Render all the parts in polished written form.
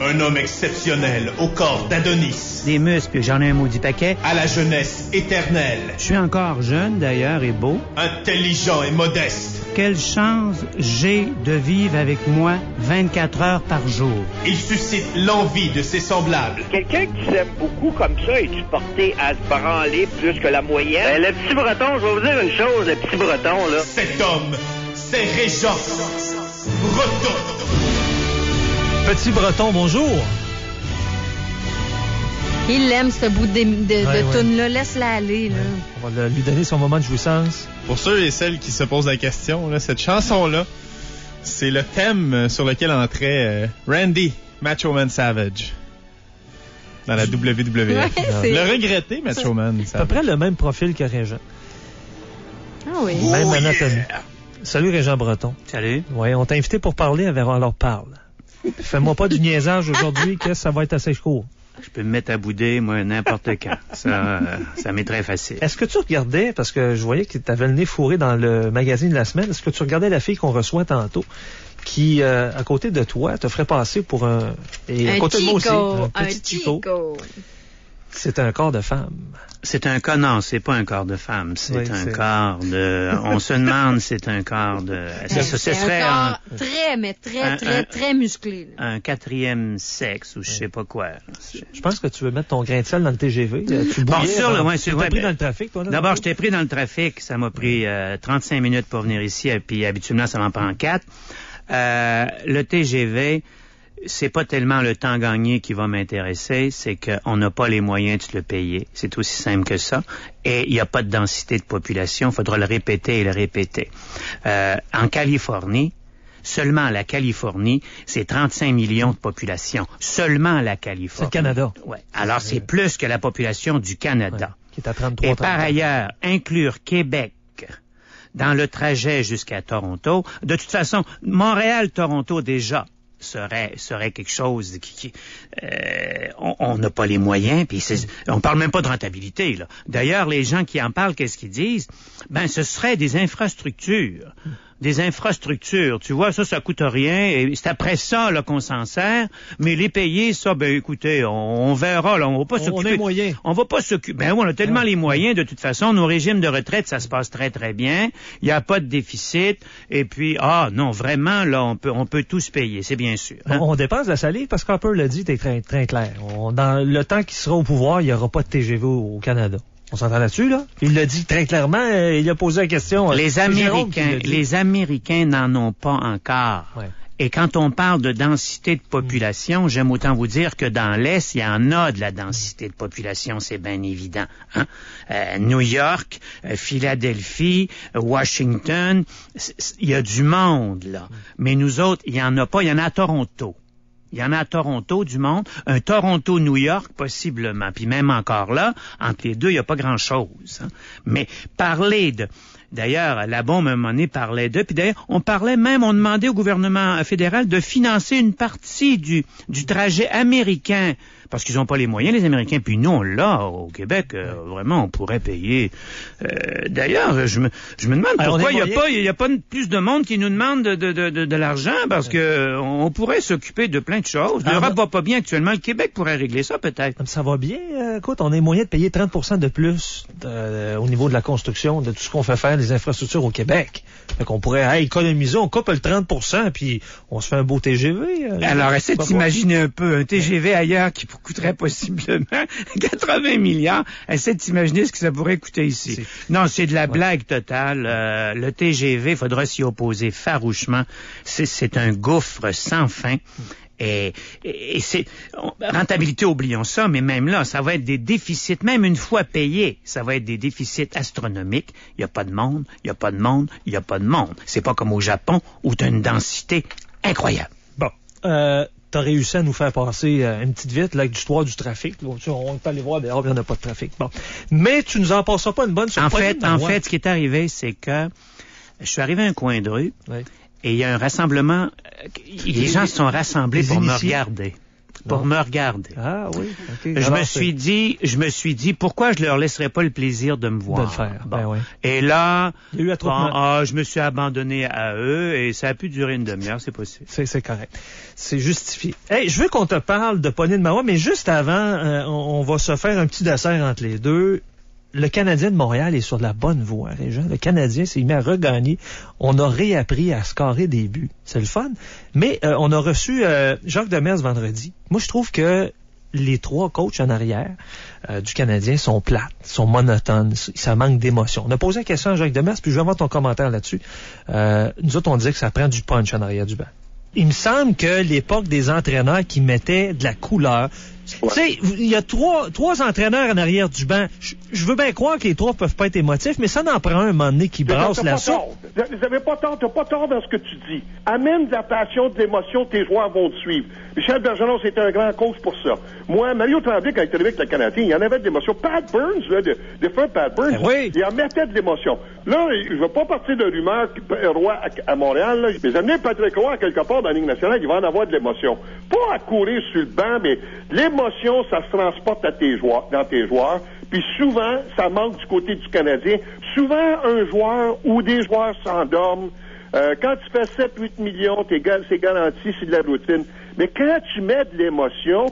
Un homme exceptionnel, au corps d'Adonis. Des muscles, j'en ai un maudit paquet. À la jeunesse éternelle. Je suis encore jeune, d'ailleurs, et beau. Intelligent et modeste. Quelle chance j'ai de vivre avec moi 24 heures par jour. Il suscite l'envie de ses semblables. Quelqu'un qui s'aime beaucoup comme ça, est-tu porté à se branler plus que la moyenne? Le petit breton, je vais vous dire une chose, le petit breton, là. Cet homme, c'est Régent Breton. Petit Breton, bonjour. Il aime ce bout de toune-là. Laisse-la aller. Là. On va lui donner son moment de jouissance. Pour ceux et celles qui se posent la question, là, cette chanson-là, c'est le thème sur lequel entrait Randy, Macho Man Savage, dans la WWE. Le regretté Macho Man Savage. C'est à peu près le même profil que Régent. Ah oui. Même anatomie. Salut Régent Breton. Salut. Oui, on t'a invité pour parler, on leur parle. Fais-moi pas du niaisage aujourd'hui, que ça va être assez court. Je peux me mettre à bouder, moi, n'importe quand. Ça m'est très facile. Est-ce que tu regardais, parce que je voyais que tu avais le nez fourré dans le magazine de la semaine, est-ce que tu regardais la fille qu'on reçoit tantôt, qui, à côté de toi, te ferait passer pour un... Et à côté de moi aussi, un petit Chico. C'est un corps de femme. C'est un corps, non, c'est pas un corps de femme. C'est corps de... On se demande, c'est un corps de... Ce serait un corps très musclé. Là. Un quatrième sexe ou je sais pas quoi. Je pense que tu veux mettre ton grain de sel dans le TGV. Tu bon, t'es pris dans le trafic, toi, là? D'abord, je t'ai pris dans le trafic. Ça m'a pris 35 minutes pour venir ici, puis habituellement, ça m'en prend 4. Le TGV... c'est pas tellement le temps gagné qui va m'intéresser, c'est qu'on n'a pas les moyens de se le payer. C'est aussi simple que ça. Et il n'y a pas de densité de population. Il faudra le répéter et le répéter. En Californie, seulement la Californie, c'est 35 millions de population. Seulement la Californie. C'est le Canada. Ouais. Alors, c'est plus que la population du Canada. Ouais, qui est à 33. Et par ailleurs, inclure Québec dans le trajet jusqu'à Toronto. De toute façon, Montréal-Toronto, déjà, serait quelque chose qui on n'a pas les moyens, puis on parle même pas de rentabilité, là. D'ailleurs, les gens qui en parlent, qu'est-ce qu'ils disent? Ben, ce serait des infrastructures. Des infrastructures, tu vois, ça coûte rien, et c'est après ça, là, qu'on s'en sert, mais les payer, ça, ben, écoutez, on verra, là, on va pas s'occuper. On a les moyens. On va pas s'occuper. Ben, on a tellement les moyens, de toute façon, nos régimes de retraite, ça se passe très, très bien, il y a pas de déficit, et puis, non, vraiment, là, on peut tous payer, c'est bien sûr. Hein? On dépense la salive, parce qu'Harper l'a dit, t'es très, très clair. Dans le temps qu'il sera au pouvoir, il y aura pas de TGV au Canada. On s'entend là-dessus, là? Il l'a dit très clairement, il a posé la question. Les Américains n'en ont pas encore. Ouais. Et quand on parle de densité de population, j'aime autant vous dire que dans l'Est, il y en a de la densité de population, c'est bien évident. Hein? New York, Philadelphie, Washington, il y a du monde, là. Mais nous autres, il y en a pas, il y en a à Toronto. Il y en a à Toronto, du monde. Un Toronto-New York, possiblement. Puis même encore là, entre les deux, il n'y a pas grand-chose. Hein. Mais parler de... D'ailleurs, la bombe, à un moment donné, parlait d'eux. Puis d'ailleurs, on demandait au gouvernement fédéral de financer une partie du trajet américain. Parce qu'ils n'ont pas les moyens, les Américains. Puis nous, on l'a au Québec. Vraiment, on pourrait payer. D'ailleurs, je me demande pourquoi il y a pas plus de monde qui nous demande de l'argent, parce que on pourrait s'occuper de plein de choses. L'Europe va pas bien actuellement. Le Québec pourrait régler ça, peut-être. Ça va bien. Écoute, on a les moyens de payer 30% de plus au niveau de la construction, de tout ce qu'on fait faire des infrastructures au Québec. Fait qu'on pourrait économiser, on coupe le 30%, puis on se fait un beau TGV. Alors, essaie de t'imaginer un peu un TGV ailleurs qui coûterait possiblement 80 milliards. Essaie de t'imaginer ce que ça pourrait coûter ici. Non, c'est de la blague totale. Le TGV, faudra s'y opposer farouchement. C'est un gouffre sans fin. Et c'est rentabilité, oublions ça, mais même là, ça va être des déficits, même une fois payés, ça va être des déficits astronomiques. Il n'y a pas de monde, il n'y a pas de monde, il n'y a pas de monde. C'est pas comme au Japon où tu as une densité incroyable. Bon, t'as réussi à nous faire passer une petite vite avec l'histoire du trafic. Là. On est allé voir dehors, il n'y en a pas de trafic. Bon, mais tu nous en passeras pas une bonne sur En fait, ce qui est arrivé, c'est que je suis arrivé à un coin de rue. Oui. Et il y a un rassemblement, les gens se sont rassemblés pour me regarder. pour me regarder. Ah oui, OK. Je me suis dit, pourquoi je leur laisserais pas le plaisir de me voir? De le faire, bon. ben oui. Et là, il y a eu je me suis abandonné à eux et ça a pu durer une demi-heure, c'est possible. C'est correct. C'est justifié. Hey, je veux qu'on te parle de Pony de Marois, mais juste avant, on va se faire un petit dessert entre les deux. Le Canadien de Montréal est sur de la bonne voie, Régent. Le Canadien s'est mis à regagner. On a réappris à scorer des buts. C'est le fun. Mais on a reçu Jacques Demers vendredi. Moi, je trouve que les 3 coachs en arrière du Canadien sont plates, sont monotones. Ça manque d'émotion. On a posé la question à Jacques Demers, puis je vais avoir ton commentaire là-dessus. Nous autres, on disait que ça prend du punch en arrière du banc. Il me semble que l'époque des entraîneurs qui mettaient de la couleur... Ouais. Tu sais, il y a trois entraîneurs en arrière du banc. Je veux bien croire que les 3 peuvent pas être émotifs, mais ça n'en prend un moment donné qui brasse la soupe. Vous avez pas tort, t'as pas tort dans ce que tu dis. Amène de la passion, de l'émotion, tes joueurs vont te suivre. Michel Bergeron, c'était un grand coach pour ça. Moi, Mario Tremblay, quand il est arrivé avec le Canadien, il y en avait de l'émotion. Pat Burns, là, de faire Pat Burns, oui. Il en mettait de l'émotion. Là, je veux pas partir de rumeur Roy à Montréal, là. Mais amener Patrick Roy quelque part dans la Ligue nationale, il va en avoir de l'émotion. Pas à courir sur le banc, mais l'émotion, ça se transporte à dans tes joueurs. Puis souvent, ça manque du côté du Canadien. Souvent, un joueur ou des joueurs s'endorment. Quand tu fais 7-8 millions, c'est garanti, c'est de la routine. Mais quand tu mets de l'émotion,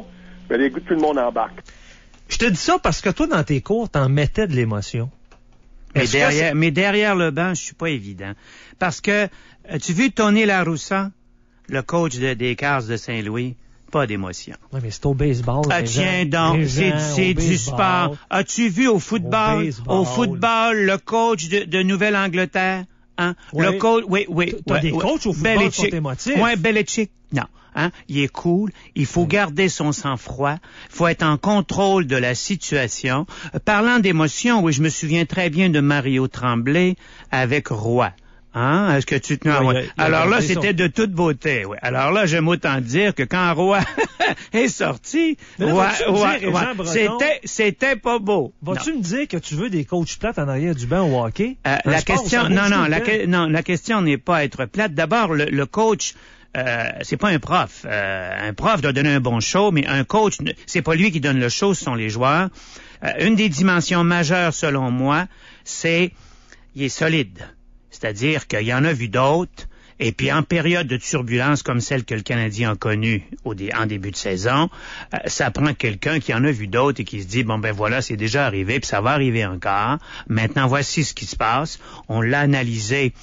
ben, écoute, tout le monde embarque. Je te dis ça parce que toi, dans tes cours, t'en mettais de l'émotion. Mais derrière le banc, je suis pas évident. Parce que, as-tu vu Tony La Russa, le coach des Cars de Saint-Louis? Pas d'émotion. Oui, mais c'est au baseball. Ah, tiens donc, c'est du sport. As-tu vu au football, le coach de Nouvelle-Angleterre? Hein? Ouais. Le coach, oui. T'as des coachs au football qui sont émotifs. Oui, Belichick. Non. Hein? Il est cool. Il faut garder son sang-froid. Il faut être en contrôle de la situation. Parlant d'émotion, oui, je me souviens très bien de Mario Tremblay avec Roy. Hein? Est-ce que tu te... Alors là, c'était de toute beauté. Oui. Alors là, j'aime autant dire que quand Roy est sorti, c'était pas beau. Vas-tu me dire que tu veux des coachs plates en arrière du banc au hockey? La question n'est pas être plate. D'abord, le coach, c'est pas un prof. Un prof doit donner un bon show, mais un coach, c'est pas lui qui donne le show, ce sont les joueurs. Une des dimensions majeures, selon moi, c'est il est solide. C'est-à-dire qu'il y en a vu d'autres, et puis en période de turbulence comme celle que le Canadien a connue en début de saison, ça prend quelqu'un qui en a vu d'autres et qui se dit, bon ben voilà, c'est déjà arrivé, puis ça va arriver encore. Maintenant, voici ce qui se passe. On l'a analysé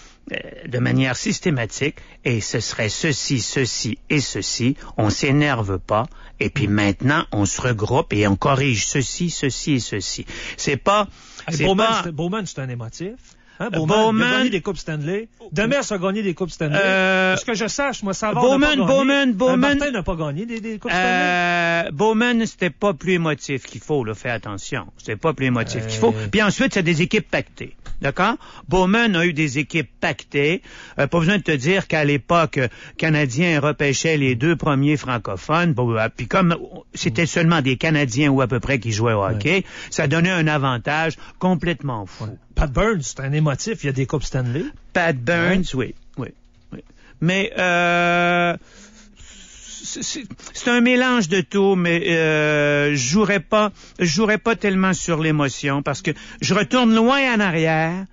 de manière systématique, et ce serait ceci et ceci. On s'énerve pas, et puis maintenant, on se regroupe et on corrige ceci et ceci. C'est pas... Bowman, c'est un émotif. Hein, Bowman a gagné des Coupes Stanley. Demers a gagné des Coupes Stanley. Ce que je sache, moi, Savard Bowman Martin n'a pas gagné des Coupes Stanley. Bowman, c'était pas plus émotif qu'il faut, là, fais attention. C'était pas plus émotif qu'il faut. Puis ensuite, c'est des équipes pactées. D'accord? Bowman a eu des équipes pactées. Pas besoin de te dire qu'à l'époque, Canadiens repêchaient les 2 premiers francophones. Puis comme c'était seulement des Canadiens ou à peu près qui jouaient au hockey, ça donnait un avantage complètement fou. Ouais. Pat Burns, c'est un émotif, il y a des Coupes Stanley. Pat Burns, oui. Mais c'est un mélange de tout, mais je jouerais pas tellement sur l'émotion parce que je retourne loin en arrière.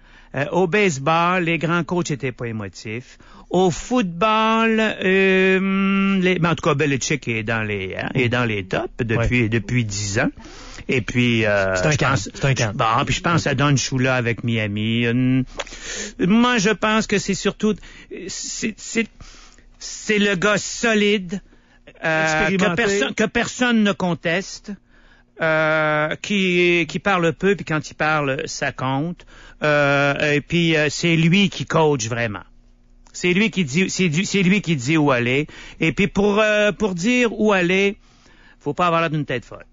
Au baseball, les grands coachs étaient pas émotifs. Au football, en tout cas, Belichick est dans les tops depuis 10 ans. Et puis, c'est un camp. Bon, puis je pense à Don Shula avec Miami. Moi, je pense que c'est surtout, c'est le gars solide, que personne ne conteste, qui parle peu, puis quand il parle, ça compte. Et puis, c'est lui qui coach vraiment. C'est lui qui dit où aller. Et puis, pour dire où aller, faut pas avoir l'air d'une tête folle.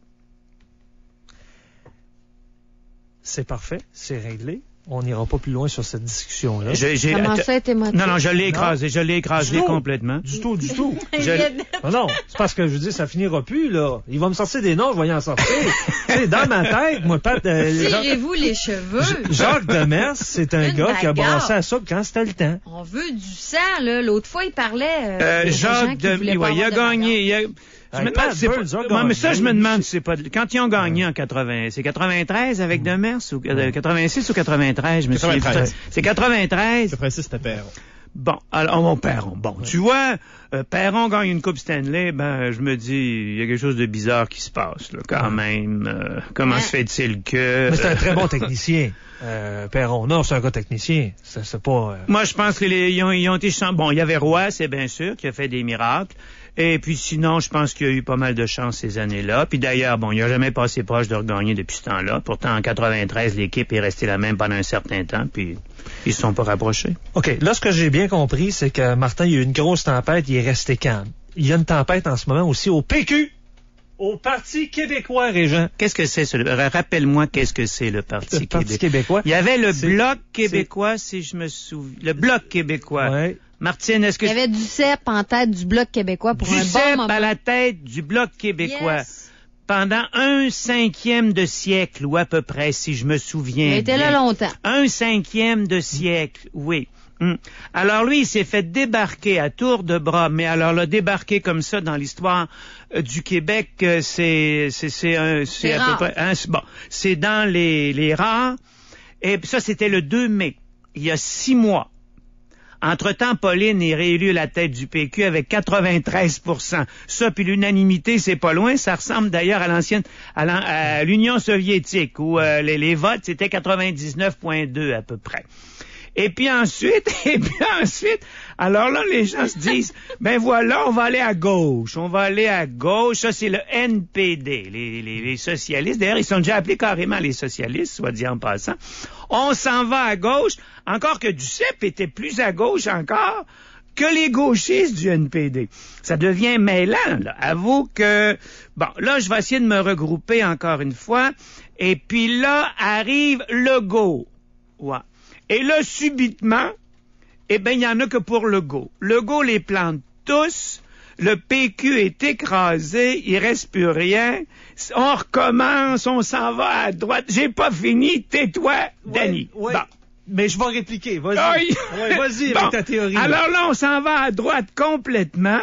C'est parfait, c'est réglé. On n'ira pas plus loin sur cette discussion-là. Comment ça a été émotif? Non, je l'ai écrasé complètement. Du tout. Non, c'est parce que je veux dire, ça finira plus, là. Il va me sortir des noms, je vais y en sortir. Dans ma tête, moi, Pat... Tirez-vous les cheveux. Jacques Demers, c'est un gars qui a brassé à ça quand c'était le temps. On veut du sang, là. L'autre fois, il parlait... Jacques Demers, il a gagné... Je me demande si c'est pas... Non, mais ça, je me demande si c'est pas... Quand ils ont gagné en 80... C'est 93 avec Demers ou 86 ou 93, je me souviens. C'est 93. 86, c'était Perron. Bon, alors, mon Perron. Bon, tu vois, Perron gagne une Coupe Stanley, ben, je me dis, il y a quelque chose de bizarre qui se passe, là, quand même. Comment se fait-il que... Mais c'est un très bon technicien, Perron. Non, c'est un gars technicien. C'est pas... Moi, je pense qu'ils ont été... Bon, il y avait Roy, c'est bien sûr, qui a fait des miracles. Et puis sinon, je pense qu'il y a eu pas mal de chance ces années-là. Puis d'ailleurs, bon, il n'a jamais passé proche de regagner depuis ce temps-là. Pourtant, en 93, l'équipe est restée la même pendant un certain temps, puis ils se sont pas rapprochés. OK. Là, ce que j'ai bien compris, c'est que Martin, il y a eu une grosse tempête, il est resté calme. Il y a une tempête en ce moment aussi au PQ, au Parti québécois, Régent. Qu'est-ce que c'est, rappelle-moi, qu'est-ce que c'est le Parti québécois? Il y avait le Bloc québécois, si je me souviens. Le Bloc québécois. Ouais. Martine, est-ce que... Il y avait Duceppe en tête du Bloc québécois pour un bon moment. Duceppe à la tête du Bloc québécois. Yes. Pendant 1/5 de siècle, ou à peu près, si je me souviens. Il était là longtemps. 1/5 de siècle, oui. Alors lui, il s'est fait débarquer à tour de bras, mais alors le débarquer comme ça dans l'histoire du Québec, c'est à peu près... bon, c'est dans les rares. Et ça, c'était le 2 mai, il y a 6 mois. Entre-temps, Pauline est réélue à la tête du PQ avec 93%. Ça, puis l'unanimité, c'est pas loin. Ça ressemble d'ailleurs à l'Union soviétique, où les votes, c'était 99,2 à peu près. Et puis ensuite, alors là, les gens se disent, ben voilà, on va aller à gauche. Ça, c'est le NPD, les socialistes. D'ailleurs, ils sont déjà appelés carrément les socialistes, soit dit en passant. On s'en va à gauche, encore que Duceppe était plus à gauche encore que les gauchistes du NPD. Ça devient mêlant, là. Avoue que... Bon, là, je vais essayer de me regrouper encore une fois. Et puis là, arrive Legault. Ouais. Et là, subitement, eh ben, il y en a que pour Legault. Legault les plante tous. Le PQ est écrasé. Il reste plus rien. On recommence. On s'en va à droite. J'ai pas fini. Tais-toi, Danny. Ouais. Bon. Mais je vais répliquer. Vas-y. Vas-y bon. Avec ta théorie. Alors là, on s'en va à droite complètement.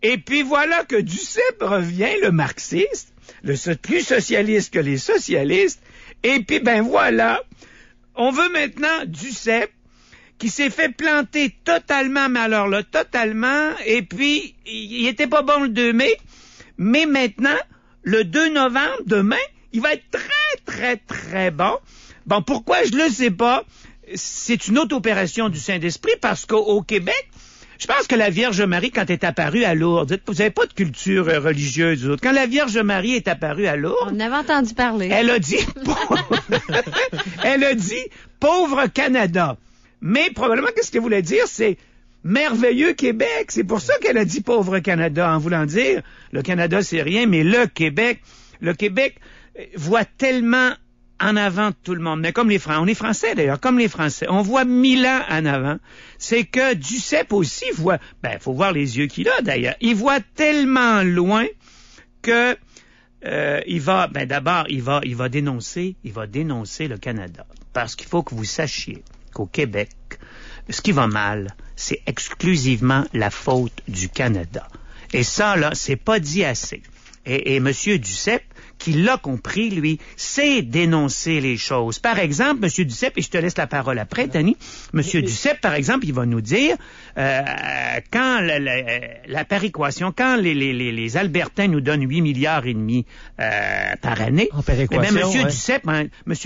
Et puis voilà que Duceppe revient, le marxiste, le plus socialiste que les socialistes. Et puis, ben voilà... On veut maintenant Duceppe, qui s'est fait planter totalement, mais alors là, totalement, et puis, il était pas bon le 2 mai, mais maintenant, le 2 novembre, demain, il va être très, très, très bon. Bon, pourquoi je le sais pas? C'est une autre opération du Saint-Esprit, parce qu'au Québec, je pense que la Vierge Marie, quand elle est apparue à Lourdes, vous n'avez pas de culture religieuse, vous autres. Quand la Vierge Marie est apparue à Lourdes... On avait entendu parler. Elle a dit... pauvre Canada. Mais probablement, qu'est-ce qu'elle voulait dire, c'est merveilleux Québec. C'est pour ça qu'elle a dit pauvre Canada, en voulant dire, le Canada, c'est rien, mais le Québec voit tellement en avant de tout le monde. Mais comme les Français, on est Français d'ailleurs, comme les Français, on voit 1000 ans en avant. C'est que Duceppe aussi voit, faut voir les yeux qu'il a d'ailleurs. Il voit tellement loin que il va dénoncer le Canada. Parce qu'il faut que vous sachiez qu'au Québec, ce qui va mal, c'est exclusivement la faute du Canada. Et ça, là, c'est pas dit assez. Et M. Duceppe, qui l'a compris, lui, sait dénoncer les choses. Par exemple, M. Duceppe, et je te laisse la parole après, Danny, M. Duceppe, par exemple, il va nous dire, quand la péréquation, quand les Albertains nous donnent 8 milliards et demi par année, en péréquation, M.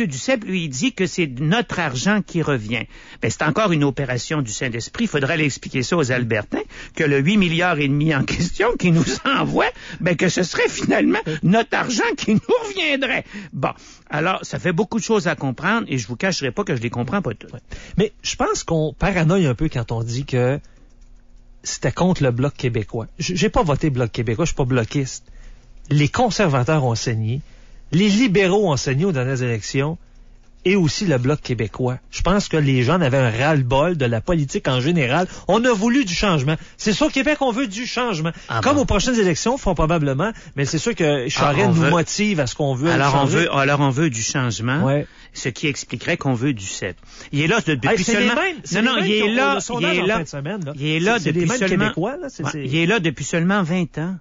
Duceppe, lui, il dit que c'est notre argent qui revient. C'est encore une opération du Saint-Esprit. Il faudrait l'expliquer ça aux Albertains, que le 8 milliards et demi en question qui nous envoie, que ce serait finalement notre argent qui nous reviendrait. Bon, alors, ça fait beaucoup de choses à comprendre et je vous cacherai pas que je les comprends pas toutes. Mais je pense qu'on paranoïe un peu quand on dit que c'était contre le Bloc québécois. J'ai pas voté Bloc québécois, je suis pas bloquiste. Les conservateurs ont saigné, les libéraux ont saigné aux dernières élections, et aussi le Bloc québécois. Je pense que les gens avaient un ras-le-bol de la politique en général. On a voulu du changement. C'est sûr, au Québec, on veut du changement. Comme aux prochaines élections, font probablement, mais c'est sûr que Charest nous motive à ce qu'on veut. Alors on veut du changement, ce qui expliquerait qu'on veut du CEP. Il est là depuis seulement... Il est là depuis seulement 20 ans.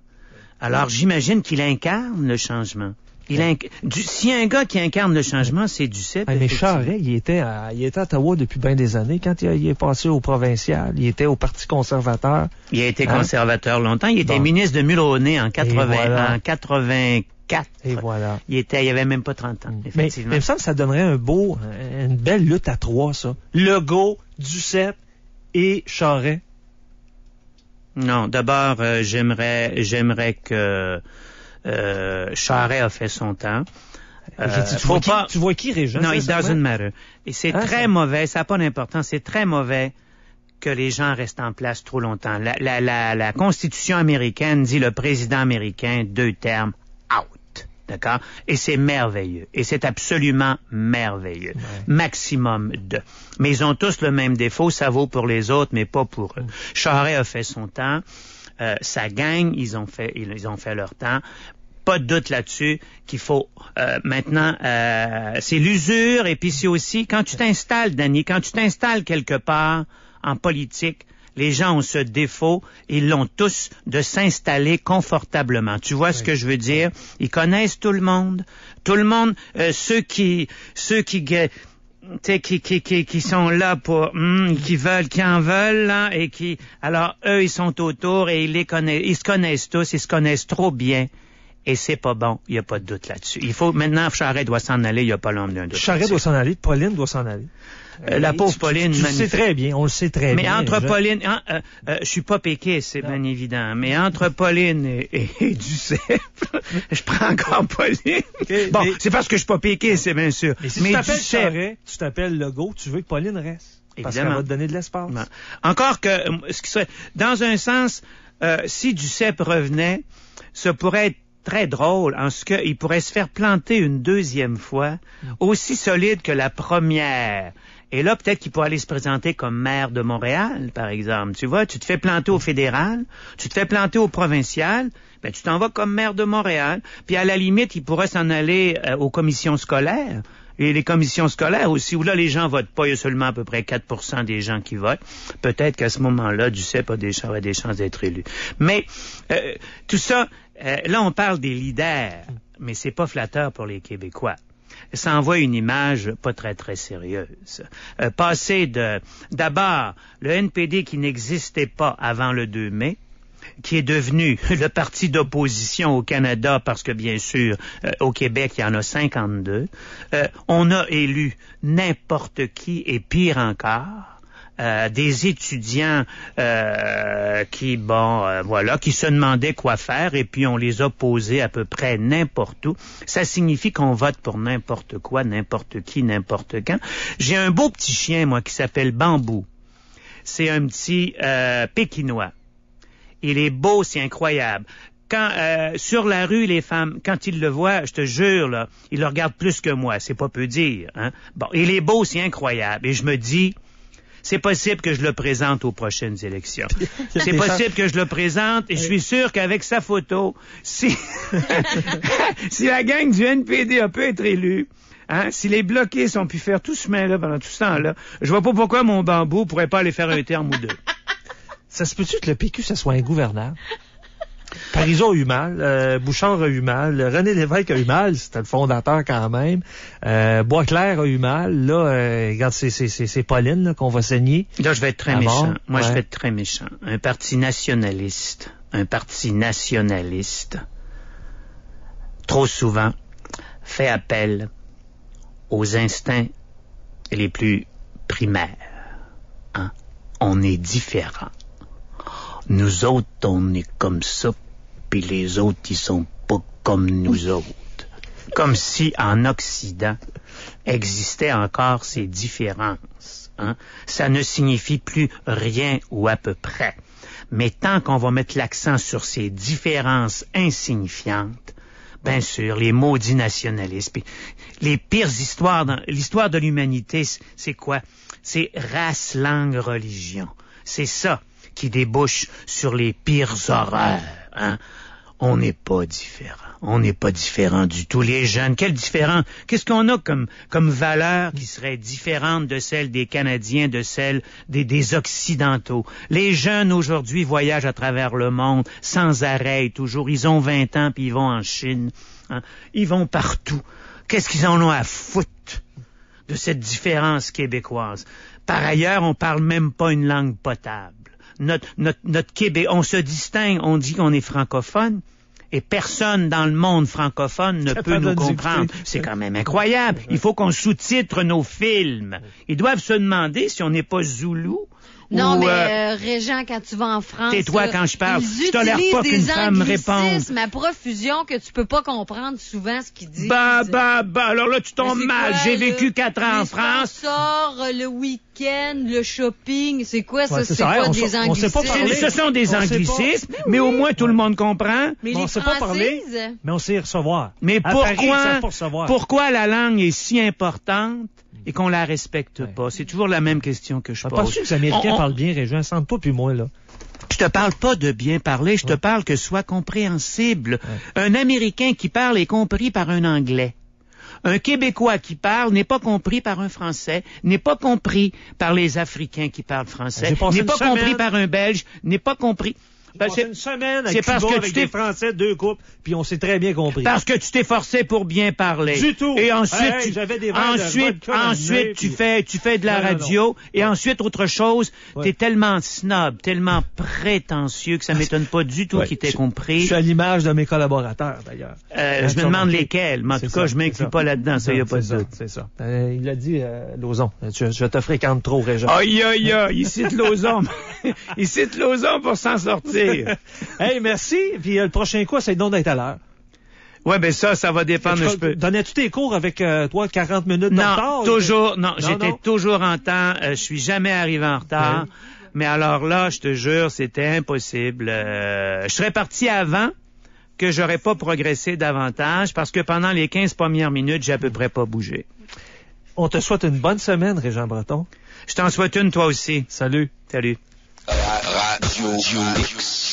Alors, j'imagine qu'il incarne le changement. S'il y a un gars qui incarne le changement, c'est Duceppe. Mais Charest, il était à Ottawa depuis bien des années. Quand il est passé au provincial, il était au Parti conservateur. Il a été conservateur longtemps. Il était ministre de Mulroney en 84. Et voilà. Il avait même pas 30 ans, effectivement. Mais il me semble que ça donnerait une belle lutte à 3, ça. Legault, Duceppe et Charest. Non, d'abord, j'aimerais que Charest a fait son temps. Tu vois qui, Régent? Non, it doesn't matter. Et c'est très mauvais, ça n'a pas d'importance, c'est très mauvais que les gens restent en place trop longtemps. La Constitution américaine dit le président américain, 2 termes, out. D'accord? Et c'est merveilleux. Et c'est absolument merveilleux. Ouais. Maximum 2. Mais ils ont tous le même défaut, ça vaut pour les autres, mais pas pour eux. Charest a fait son temps. Ça gagne, ils ont fait leur temps. Pas de doute là-dessus qu'il faut maintenant, c'est l'usure et puis c'est aussi quand tu t'installes, Danny, quand tu t'installes quelque part en politique, les gens ont ce défaut, ils l'ont tous, de s'installer confortablement. Tu vois ce que je veux dire? Ils connaissent tout le monde, ceux qui sont là pour qui en veulent là, et qui alors eux ils sont autour et ils se connaissent tous, ils se connaissent trop bien. Et c'est pas bon, il n'y a pas de doute là-dessus. Il faut, maintenant, Charest doit s'en aller, il n'y a pas l'ombre d'un doute. Charest doit s'en aller, Pauline doit s'en aller. La pauvre Pauline, tu le sais très bien, on le sait très bien. Mais entre Pauline, je suis pas péquiste, c'est bien évident, mais entre Pauline et Duceppe, je prends encore Pauline. Okay, bon, c'est parce que je suis pas péquiste, c'est bien sûr. Mais si tu t'appelles Charest, tu t'appelles Legault, tu veux que Pauline reste. Parce qu'elle va te donner de l'espace. Non. Encore que, ce qui serait, dans un sens, si Duceppe revenait, ça pourrait être très drôle en ce qu'il pourrait se faire planter une 2e fois, aussi solide que la première. Et là, peut-être qu'il pourrait aller se présenter comme maire de Montréal, par exemple. Tu vois, tu te fais planter au fédéral, tu te fais planter au provincial, ben tu t'en vas comme maire de Montréal. Puis à la limite, il pourrait s'en aller aux commissions scolaires. Et les commissions scolaires aussi, où là, les gens votent pas. Il y a seulement à peu près 4% des gens qui votent. Peut-être qu'à ce moment-là, Duceppe a des chances d'être élu. Mais tout ça, là, on parle des leaders, mais c'est pas flatteur pour les Québécois. Ça envoie une image pas très, très sérieuse. Passer d'abord, le NPD qui n'existait pas avant le 2 mai, qui est devenu le parti d'opposition au Canada, parce que, bien sûr, au Québec, il y en a 52. On a élu n'importe qui, et pire encore, des étudiants qui se demandaient quoi faire, et puis on les a posés à peu près n'importe où. Ça signifie qu'on vote pour n'importe quoi, n'importe qui, n'importe quand. J'ai un beau petit chien, moi, qui s'appelle Bambou. C'est un petit pékinois. Il est beau, c'est incroyable. Quand sur la rue, les femmes, quand ils le voient, je te jure, là, ils le regardent plus que moi. C'est pas peu dire. Hein? Bon, il est beau, c'est incroyable. Et je me dis, c'est possible que je le présente aux prochaines élections. C'est possible que je le présente, et je suis sûr qu'avec sa photo, si la gang du NPD a pu être élue, hein, si les bloqués ont pu faire tout ce chemin-là pendant tout ce temps-là, je vois pas pourquoi mon Bambou pourrait pas aller faire un terme ou 2. Ça se peut-tu que le PQ, ça soit ingouvernable? Parizeau a eu mal, Bouchard a eu mal, René Lévesque a eu mal, c'était le fondateur quand même, Boisclair a eu mal, là, regarde, c'est Pauline là, qu'on va saigner. Là, je vais être très méchant. Moi, je vais être très méchant. Un parti nationaliste, trop souvent, fait appel aux instincts les plus primaires. Hein? On est différents. Nous autres, on est comme ça, puis les autres, ils sont pas comme nous autres. Comme si, en Occident, existaient encore ces différences. Hein? Ça ne signifie plus rien ou à peu près. Mais tant qu'on va mettre l'accent sur ces différences insignifiantes, bien sûr, les maudits nationalistes, puis les pires histoires, l'histoire de l'humanité, c'est quoi? C'est race, langue, religion. C'est ça qui débouche sur les pires horreurs. Hein? On n'est pas différent. On n'est pas différent du tout. Les jeunes, quel différent? Qu'est-ce qu'on a comme valeur qui serait différente de celle des Canadiens, de celle des Occidentaux? Les jeunes aujourd'hui voyagent à travers le monde sans arrêt, toujours. Ils ont 20 ans puis ils vont en Chine. Hein? Ils vont partout. Qu'est-ce qu'ils en ont à foutre de cette différence québécoise? Par ailleurs, on parle même pas une langue potable. Notre Québec, on se distingue, on dit qu'on est francophone, et personne dans le monde francophone ne peut nous comprendre. C'est quand même incroyable. Il faut qu'on sous-titre nos films. Ils doivent se demander si on n'est pas zoulou. Non, mais Régent, quand tu vas en France... Tais-toi quand je parle. Je tolère pas qu'une femme réponde. À profusion que tu peux pas comprendre souvent ce qu'ils disent. Alors là, tu tombes mal. J'ai vécu 4 ans en France. Sort le week-end, le shopping, c'est quoi ça? C'est pas des anglicismes. Ce sont des anglicismes, mais au moins tout le monde comprend. Mais on sait pas parler, mais on sait recevoir. Mais pourquoi la langue est si importante et qu'on la respecte pas? C'est toujours la même question que je pose. Pas sûr que les Américains parlent bien, Régent, sans toi puis moi, là. Je te parle pas de bien parler, je te parle que soit compréhensible. Un Américain qui parle est compris par un Anglais. Un Québécois qui parle n'est pas compris par un Français, n'est pas compris par les Africains qui parlent français, n'est pas compris par un Belge, n'est pas compris... Une semaine à Cuba avec des Français, 2 couples, puis on s'est très bien compris. Parce que tu t'es forcé pour bien parler. Du tout. Et ensuite, tu fais de la radio. Et ensuite, autre chose, t'es tellement snob, tellement prétentieux que ça m'étonne pas du tout qu'il t'ait compris. Je suis à l'image de mes collaborateurs, d'ailleurs. Je me demande lesquels, mais en tout cas, je m'inclus pas là-dedans, ça y a pas de doute. C'est ça. Il l'a dit, Lauzon. Je te fréquente trop, Régent. Aïe, il cite Lauzon. Il cite Lauzon pour s'en sortir. Hey, merci. Puis le prochain coup, c'est donc d'être à l'heure. Ouais, ben ça va dépendre. Donnais-tu tes cours avec toi 40 minutes de retard? Non, j'étais toujours en temps. Je suis jamais arrivé en retard. Oui. Mais alors là, je te jure, c'était impossible. Je serais parti avant que j'aurais pas progressé davantage parce que pendant les 15 premières minutes, j'ai à peu près pas bougé. On te souhaite une bonne semaine, Régent Breton. Je t'en souhaite une, toi aussi. Salut. Salut. Radio X.